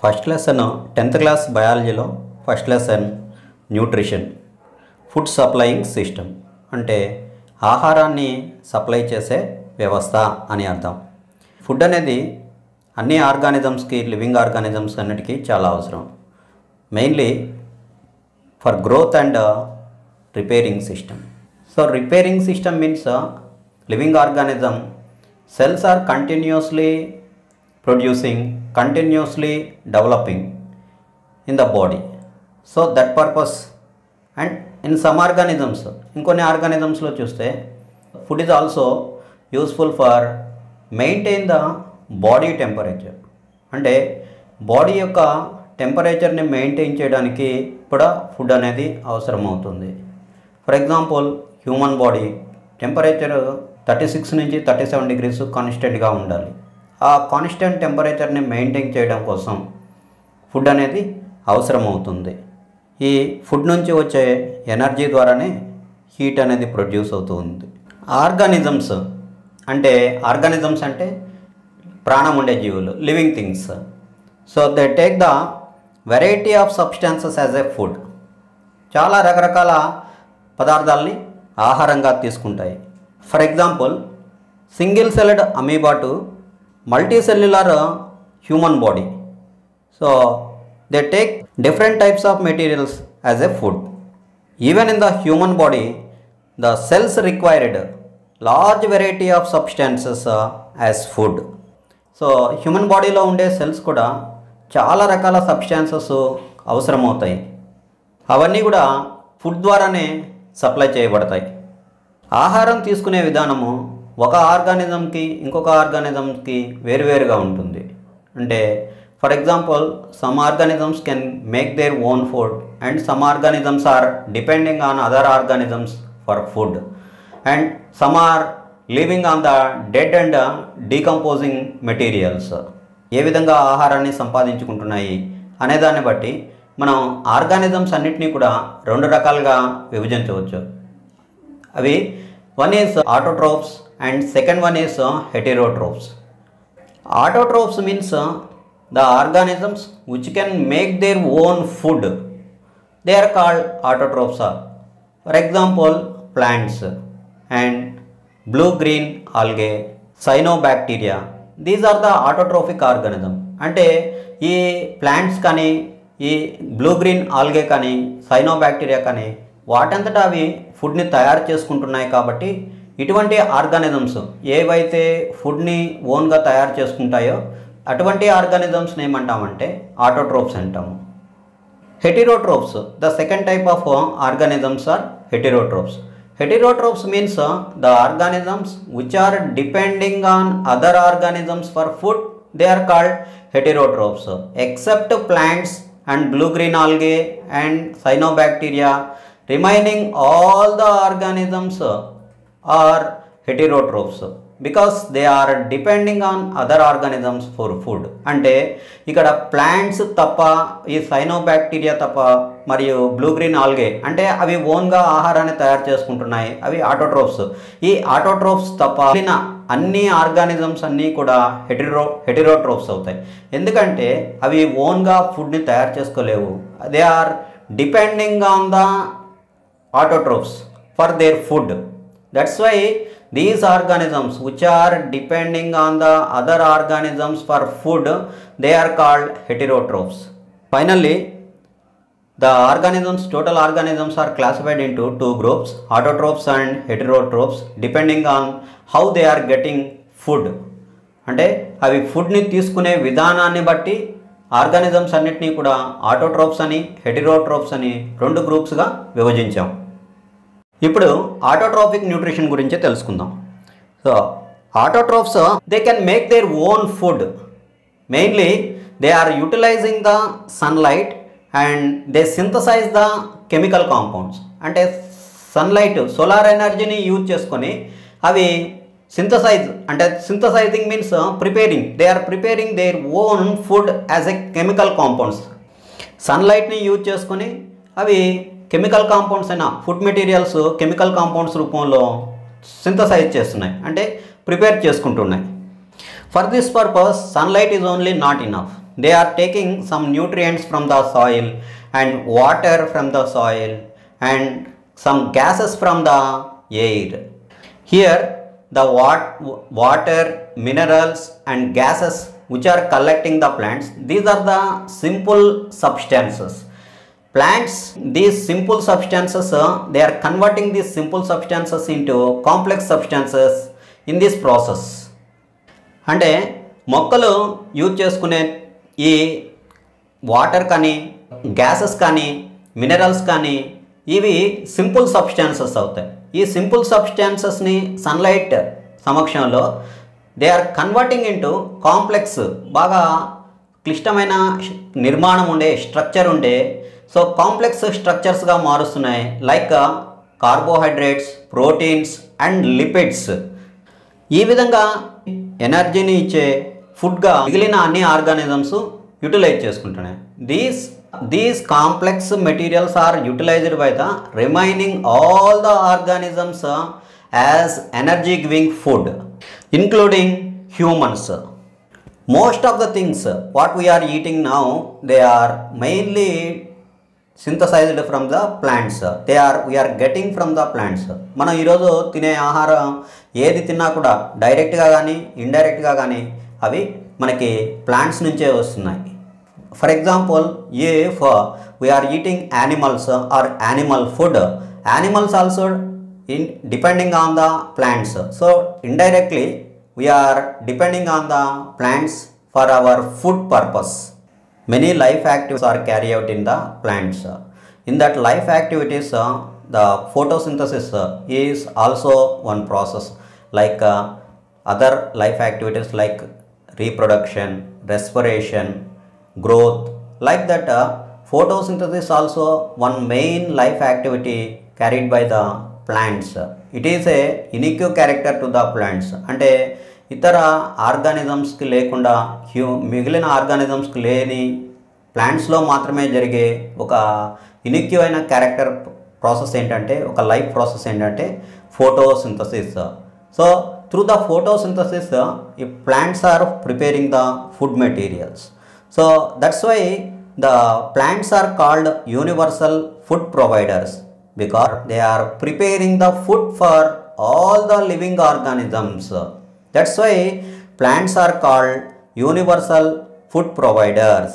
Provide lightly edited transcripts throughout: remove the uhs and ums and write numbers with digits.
First lesson 10th class బయాలజీలో first lesson nutrition food supplying system అంటే ఆహారాన్ని supply చేసే వ్యవస్థ అని అర్థం. ఫుడ్ అనేది అన్ని ఆర్గానిజమ్స్కి, లివింగ్ ఆర్గానిజమ్స్ అన్నిటికీ చాలా అవసరం. Mainly for growth and repairing system. So repairing system means living organism cells are continuously producing, continuously developing in the body. So that purpose, and in some organisms, inkonni organisms lo chuste food is also useful for maintain the body temperature. అంటే body యొక్క టెంపరేచర్ని maintain చేయడానికి కూడా food అనేది అవసరం అవుతుంది. For example human body temperature 36 నుంచి 37 degrees కాన్స్టెంట్గా ఉండాలి. ఆ కాన్స్టెంట్ టెంపరేచర్ని మెయింటైన్ చేయడం కోసం ఫుడ్ అనేది అవసరం అవుతుంది. ఈ ఫుడ్ నుంచి వచ్చే ఎనర్జీ ద్వారానే హీట్ అనేది ప్రొడ్యూస్ అవుతుంది. ఆర్గానిజమ్స్ అంటే ప్రాణం ఉండే జీవులు, living things. So they take the variety of substances as a food. చాలా రకరకాల పదార్థాలని ఆహారంగా తీసుకుంటాయి. For example single celled amoeba to multi cellular human body. So they take different types of materials as a food. Even in the human body the cells required large variety of substances as food. So human బాడీలో ఉండే cells కూడా చాలా రకాల substances అవసరమవుతాయి. అవన్నీ కూడా food ద్వారానే supply చేయబడతాయి. ఆహారం తీసుకునే విధానము ఒక ఆర్గానిజంకి ఇంకొక ఆర్గానిజంకి వేరువేరుగా ఉంటుంది. అంటే for example some organisms can make their own food and some organisms are depending on other organisms for food and some are living on the dead and decomposing materials. ఏ విధంగా ఆహారాన్ని సంపాదించుకుంటున్నాయి అనేదాన్ని బట్టి మనం ఆర్గానిజమ్స్ అన్నిటినీ కూడా రెండు రకాలుగా విభజించవచ్చు. అవి one is autotrophs and second one is heterotrophs. Autotrophs means the organisms which can make their own food, they are called autotrophs. For example plants and blue green algae, cyanobacteria, these are the autotrophic organism. అంటే ఈ plants కానీ, ఈ blue green algae కానీ, cyanobacteria కానీ వాటంతటా అవి ఫుడ్ని తయారు చేసుకుంటున్నాయి. కాబట్టి ఇటువంటి ఆర్గానిజమ్స్ ఏవైతే ఫుడ్ని ఓన్గా తయారు చేసుకుంటాయో అటువంటి ఆర్గానిజమ్స్ని ఏమంటామంటే ఆటోట్రోప్స్ అంటాము. Heterotrophs, the second type of organisms are heterotrophs. Heterotrophs means the organisms which are depending on other organisms for food, they are called heterotrophs. Except plants and blue-green algae and cyanobacteria, remaining all the organisms are heterotrophs because they are depending on other organisms for food. అంటే ఇక్కడ plants తప్ప, ఈ cyanobacteria తప్ప మరియు blue green algae అంటే అవి ఓన్గా ఆహారాన్ని తయారు చేసుకుంటున్నాయి, అవి ఆటోట్రోప్స్. ఈ ఆటోట్రోప్స్ తప్ప అన్ని ఆర్గానిజమ్స్ అన్నీ కూడా హెటెరోట్రోప్స్ అవుతాయి. ఎందుకంటే అవి ఓన్గా ఫుడ్ని తయారు చేసుకోలేవు. They are depending on the autotrophs for their food. That's why these organisms which are depending on the other organisms for food, they are called heterotrophs. Finally, the total organisms are classified into two groups, autotrophs and heterotrophs, depending on how they are getting food. అంటే అవి ఫుడ్ని తీసుకునే విధానాన్ని బట్టి organisms అన్నిటినీ కూడా autotrophs అని, హెటెరోట్రోప్స్ అని రెండు గ్రూప్స్గా విభజించాం. ఇప్పుడు ఆటోట్రోఫిక్ న్యూట్రిషన్ గురించి తెలుసుకుందాం. So autotrophs they can make their own food. Mainly they are utilising the sunlight and they synthesise the chemical compounds. అంటే సన్లైట్, సోలార్ ఎనర్జీని యూజ్ చేసుకొని అవి synthesising means preparing. They are preparing their own food as a chemical compounds. సన్లైట్ని use చేసుకొని అవి chemical compounds అయినా food materials chemical compounds రూపంలో synthesise చేస్తున్నాయి, అంటే ప్రిపేర్ చేసుకుంటున్నాయి. For this purpose sunlight is only not enough. They are taking some nutrients from the soil and water from the soil and some gases from the air. Here the water, minerals and gases which are collecting the plants, these are the simple substances. Plants, these simple substances, they are converting these simple substances into complex substances in this process. అంటే మొక్కలు use చేసుకునే ఈ water కానీ gases కానీ minerals కానీ ఇవి simple substances అవుతాయి. ఈ సింపుల్ సబ్స్టాన్సెస్ని సన్లైట్ సమక్షంలో they are converting into complex, బాగా క్లిష్టమైన నిర్మాణం ఉండే స్ట్రక్చర్ ఉండే సో కాంప్లెక్స్ స్ట్రక్చర్స్గా మారుస్తున్నాయి. Like carbohydrates, proteins and lipids. ఈ విధంగా ఎనర్జీని ఇచ్చే ఫుడ్గా మిగిలిన అన్ని ఆర్గానిజమ్స్ యూటిలైజ్ చేసుకుంటున్నాయి. These complex materials are utilised by the remaining all the organisms as energy giving food, including humans. Most of the things what we are eating now, they are mainly synthesized from the plants. We are getting from the plants. మనం ఈరోజు తినే ఆహారం ఏది తిన్నా కూడా డైరెక్ట్గా కానీ ఇండైరెక్ట్గా కానీ అవి మనకి ప్లాంట్స్ నుంచే వస్తున్నాయి. For example, if we are eating animals or animal food, animals also depending on the plants. So indirectly we are depending on the plants for our food purpose. Many life activities are carried out in the plants. In that life activities, the photosynthesis is also one process, like other life activities like reproduction, respiration, growth. Like that, photosynthesis also one main life activity carried by the plants. It is a unique character to the plants. అంటే ఇతర ఆర్గానిజమ్స్కి లేకుండా మిగిలిన ఆర్గానిజమ్స్కి లేని ప్లాంట్స్లో మాత్రమే జరిగే ఒక unique అయిన character process ఏంటంటే, ఒక లైఫ్ ప్రాసెస్ ఏంటంటే photosynthesis. So through the photosynthesis ఈ plants are preparing the food materials. So that's why the plants are called universal food providers, because they are preparing the food for all the living organisms. That's why plants are called universal food providers.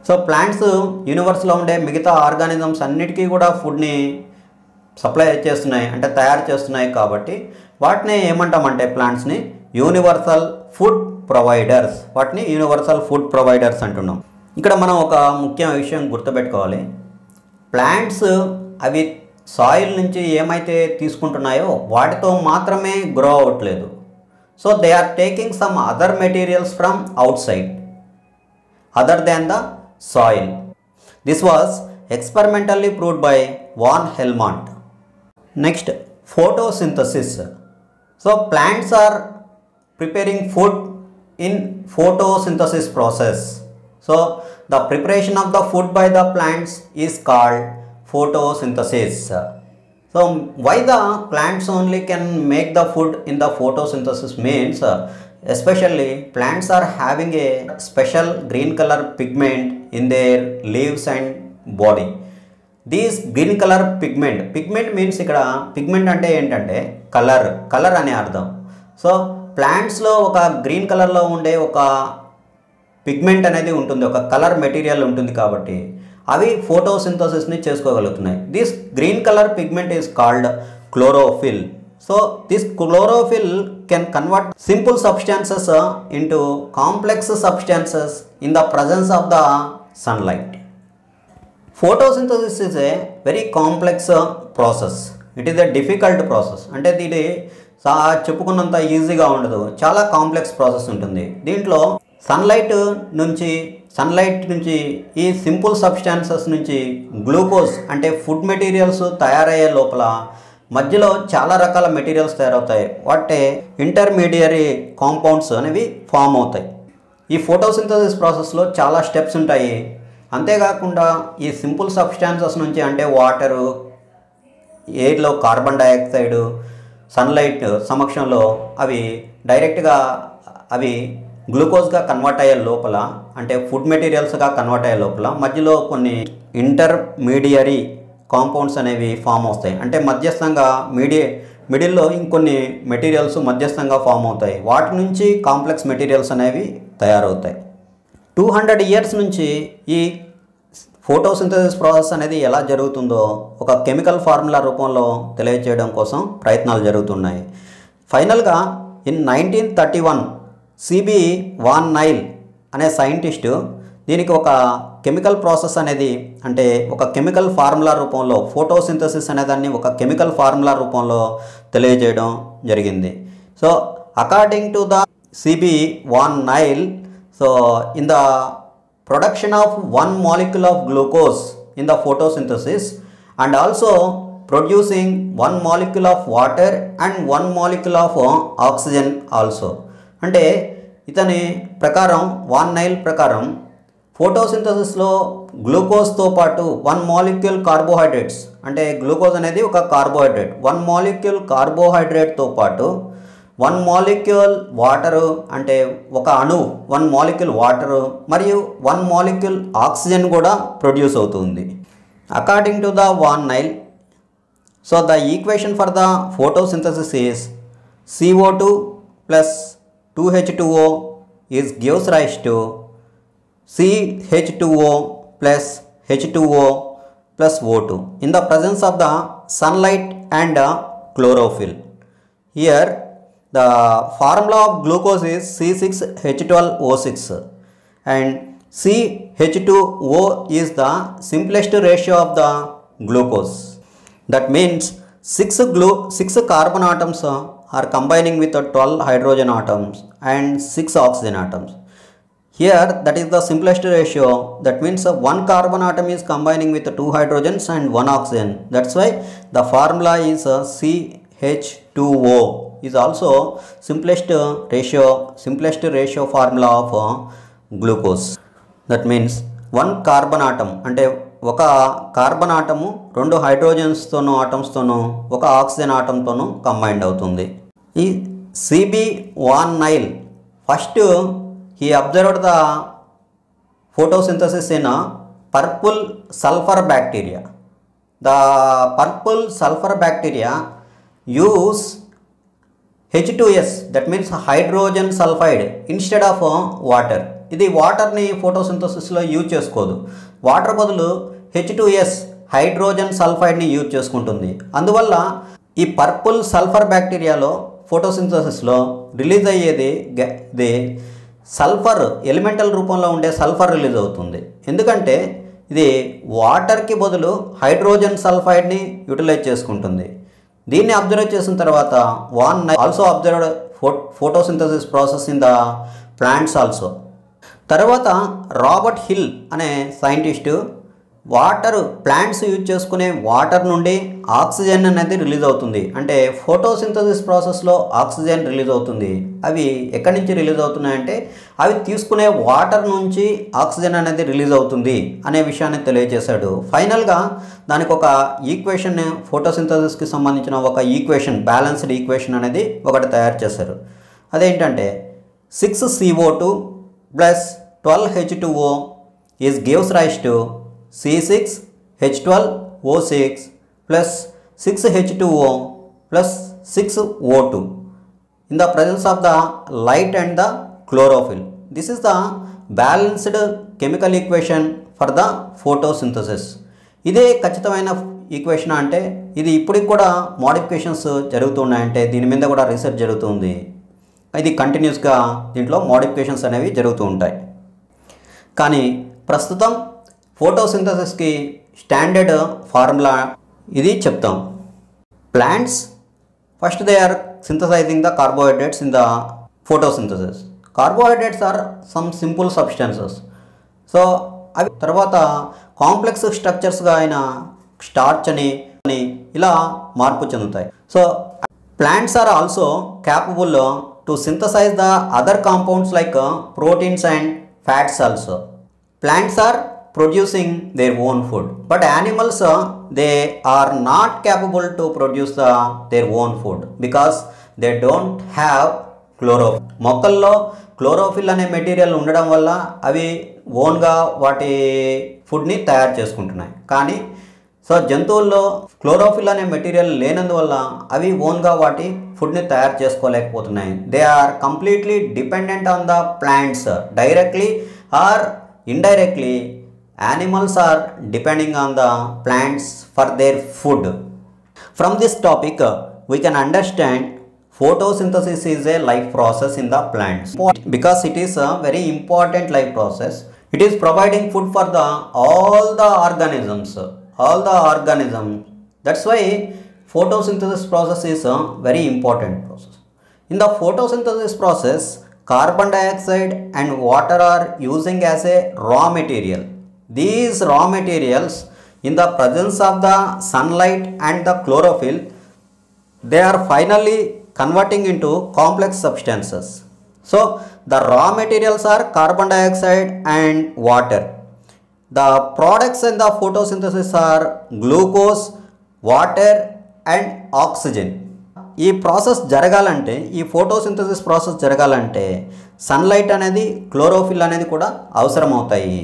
So plants యూనివర్స్లో ఉండే మిగతా organisms అన్నిటికీ కూడా ఫుడ్ని supply చేస్తున్నాయి, అంటే తయారు చేస్తున్నాయి. కాబట్టి వాటిని ఏమంటామంటే ప్లాంట్స్ని యూనివర్సల్ ఫుడ్ ప్రొవైడర్స్. వాటిని యూనివర్సల్ ఫుడ్ ప్రొవైడర్స్ అంటున్నాం. ఇక్కడ మనం ఒక ముఖ్య విషయం గుర్తుపెట్టుకోవాలి. ప్లాంట్స్ అవి సాయిల్ నుంచి ఏమైతే తీసుకుంటున్నాయో వాటితో మాత్రమే గ్రో అవ్వట్లేదు. So they are taking some other materials from outside other than the soil. This was experimentally proved by Van Helmont. Next, photosynthesis. So plants are preparing food in photosynthesis process. So the preparation of the food by the plants is called photosynthesis. So why the plants only can make the food in the photosynthesis means, especially plants are having a special green color pigment in their leaves and body. These green color pigment means ఇక్కడ pigment అంటే ఏంటంటే colour అనే అర్థం. So ప్లాంట్స్లో ఒక green కలర్లో ఉండే ఒక pigment అనేది ఉంటుంది, ఒక కలర్ మెటీరియల్ ఉంటుంది. కాబట్టి అవి ఫోటోసింథసిస్ని చేసుకోగలుగుతున్నాయి. This green colour pigment is called chlorophyll. So this chlorophyll can convert simple substances into complex substances in the presence of the sunlight. Photosynthesis is a very complex process. It is a difficult process. అంటే ఇది చెప్పుకున్నంత ఈజీగా ఉండదు, చాలా complex process ఉంటుంది. దీంట్లో sunlight నుంచి ఈ simple substances నుంచి గ్లూకోజ్ అంటే ఫుడ్ మెటీరియల్స్ తయారయ్యే లోపల మధ్యలో చాలా రకాల మెటీరియల్స్ తయారవుతాయి. వాటి ఇంటర్మీడియరీ కాంపౌండ్స్ అనేవి ఫామ్ అవుతాయి. ఈ ఫోటోసింథసిస్ ప్రాసెస్లో చాలా స్టెప్స్ ఉంటాయి. అంతేకాకుండా ఈ సింపుల్ సబ్స్టాన్సెస్ నుంచి అంటే వాటరు, ఎయిర్లో కార్బన్ డైఆక్సైడ్, సన్లైట్ సమక్షంలో అవి డైరెక్ట్గా గ్లూకోజ్గా కన్వర్ట్ అయ్యే లోపల, అంటే ఫుడ్ మెటీరియల్స్గా కన్వర్ట్ అయ్యే లోపల మధ్యలో కొన్ని ఇంటర్మీడియరీ కాంపౌండ్స్ అనేవి ఫామ్ అవుతాయి. అంటే మధ్యస్థంగా మిడిల్లో ఇంకొన్ని మెటీరియల్స్ మధ్యస్థంగా ఫామ్ అవుతాయి. వాటి నుంచి కాంప్లెక్స్ మెటీరియల్స్ అనేవి తయారవుతాయి. 200 ఇయర్స్ నుంచి ఈ ఫోటోసింథసిస్ ప్రాసెస్ అనేది ఎలా జరుగుతుందో ఒక కెమికల్ ఫార్ములా రూపంలో తెలియజేయడం కోసం ప్రయత్నాలు జరుగుతున్నాయి. ఫైనల్గా ఇన్ 1931 సిబి వాన్ నైల్ అనే సైంటిస్టు దీనికి ఒక కెమికల్ ప్రాసెస్ అనేది, అంటే ఒక కెమికల్ ఫార్ములా రూపంలో ఫోటోసింథసిస్ అనేదాన్ని ఒక కెమికల్ ఫార్ములా రూపంలో తెలియజేయడం జరిగింది. So according to the C B van Niel, so in the production of one molecule of glucose in the photosynthesis and also producing one molecule of water and one molecule of oxygen also. అంటే ఇతని ప్రకారం, van Nile ప్రకారం ఫోటోసింథసిస్లో గ్లూకోజ్తో పాటు 1 molecule carbohydrates, అంటే glucose అనేది ఒక carbohydrate, 1 molecule కార్బోహైడ్రేట్తో పాటు 1 molecule water, అంటే ఒక అణువు 1 molecule వాటరు మరియు 1 molecule ఆక్సిజన్ కూడా ప్రొడ్యూస్ అవుతుంది. According to the van Niel, so the equation for the photosynthesis is CO2 plus 2H2O is gives rise to CH2O plus H2O plus O2 in the presence of the sunlight and chlorophyll. Here the formula of glucose is C6H12O6 and CH2O is the simplest ratio of the glucose. That means 6 carbon atoms are combining with 12 hydrogen atoms and 6 oxygen atoms. Here that is the simplest ratio. That means 1 carbon atom is combining with 2 hydrogens and 1 oxygen. That's why the formula is CH2O is also simplest ratio formula of glucose. That means 1 carbon atom, అంటే ఒక carbon atom 2 హైడ్రోజన్స్తోనూ ఆటమ్స్తోనూ ఒక oxygen ఆటంతోనూ combined అవుతుంది. ఈ C B van Niel first he observed the photosynthesis in a purple sulfur bacteria. The purple sulfur bacteria use H2S, that means hydrogen sulfide instead of water. ఇది వాటర్ని ఫోటోసింథసిస్లో use చేసుకోదు, water బదులు H2S hydrogen సల్ఫైడ్ని use చేసుకుంటుంది. అందువల్ల ఈ purple sulphur బ్యాక్టీరియాలో ఫోటోసింథసిస్లో release అయ్యేది ఇది sulphur, elemental రూపంలో ఉండే సల్ఫర్ రిలీజ్ అవుతుంది. ఎందుకంటే ఇది వాటర్కి బదులు హైడ్రోజన్ సల్ఫైడ్ని యూటిలైజ్ చేసుకుంటుంది. దీన్ని అబ్జర్వ్ చేసిన తర్వాత van also observed photosynthesis process in the plants also. తర్వాత రాబర్ట్ హిల్ అనే సైంటిస్టు ప్లాంట్స్ యూజ్ చేసుకునే వాటర్ నుండి ఆక్సిజన్ అనేది రిలీజ్ అవుతుంది. అంటే ఫోటోసింథసిస్ ప్రాసెస్లో ఆక్సిజన్ రిలీజ్ అవుతుంది. అవి ఎక్కడి నుంచి రిలీజ్ అవుతున్నాయంటే అవి తీసుకునే వాటర్ నుంచి ఆక్సిజన్ అనేది రిలీజ్ అవుతుంది అనే విషయాన్ని తెలియజేశాడు. ఫైనల్గా దానికి ఒక ఈక్వేషన్, ఫోటోసింథసిస్కి సంబంధించిన ఒక ఈక్వేషన్, బ్యాలెన్స్డ్ ఈక్వేషన్ అనేది ఒకటి తయారు చేశారు. అదేంటంటే 6CO2 plus 12H2O is gives rise to C6H12O6 plus 6H2O plus 6O2 in the presence of the light and the chlorophyll. This is the balanced chemical equation for the photosynthesis. ఇదే ఖచ్చితమైన equation అంటే ఇది ఇప్పటికి కూడా modifications జరుగుతున్నాయంటే దీని మీద కూడా research జరుగుతుంది. ఇది కంటిన్యూస్గా దీంట్లో మోడిఫికేషన్స్ అనేవి జరుగుతూ ఉంటాయి. కానీ ప్రస్తుతం ఫోటోసింథసిస్కి స్టాండర్డ్ ఫార్ములా ఇది చెప్తాం. Plants first they are synthesizing the carbohydrates in the photosynthesis. Carbohydrates are some simple substances. So అవి తర్వాత కాంప్లెక్స్ స్ట్రక్చర్స్గా అయిన స్టార్చ్ అని ఇలా మార్పు చెందుతాయి. So plants are also capable to synthesize the other compounds like proteins and fats also. Plants are producing their own food, but animals they are not capable to produce their own food because they don't have మొక్కల్లో chlorophyll అనే material ఉండడం వల్ల అవి ఓన్గా వాటి ఫుడ్ని తయారు చేసుకుంటున్నాయి. కానీ సో జంతువుల్లో క్లోరోఫిల్ అనే మెటీరియల్ లేనందువల్ల అవి ఓన్గా వాటి ఫుడ్ని తయారు చేసుకోలేకపోతున్నాయి. They are completely dependent on the plants. Directly or indirectly animals are depending on the plants for their food. From this topic we can understand photosynthesis is a life process in the plants because it is a very important life process. It is providing food for the all the organisms. That's why photosynthesis process is a very important process. In the photosynthesis process, carbon dioxide and water are using as a raw material. These raw materials, in the presence of the sunlight and the chlorophyll, they are finally converting into complex substances. So the raw materials are carbon dioxide and water. The products in the photosynthesis are glucose, water and oxygen. ఈ process జరగాలంటే, ఈ photosynthesis process జరగాలంటే sunlight అనేది, chlorophyll అనేది కూడా అవసరం అవుతాయి.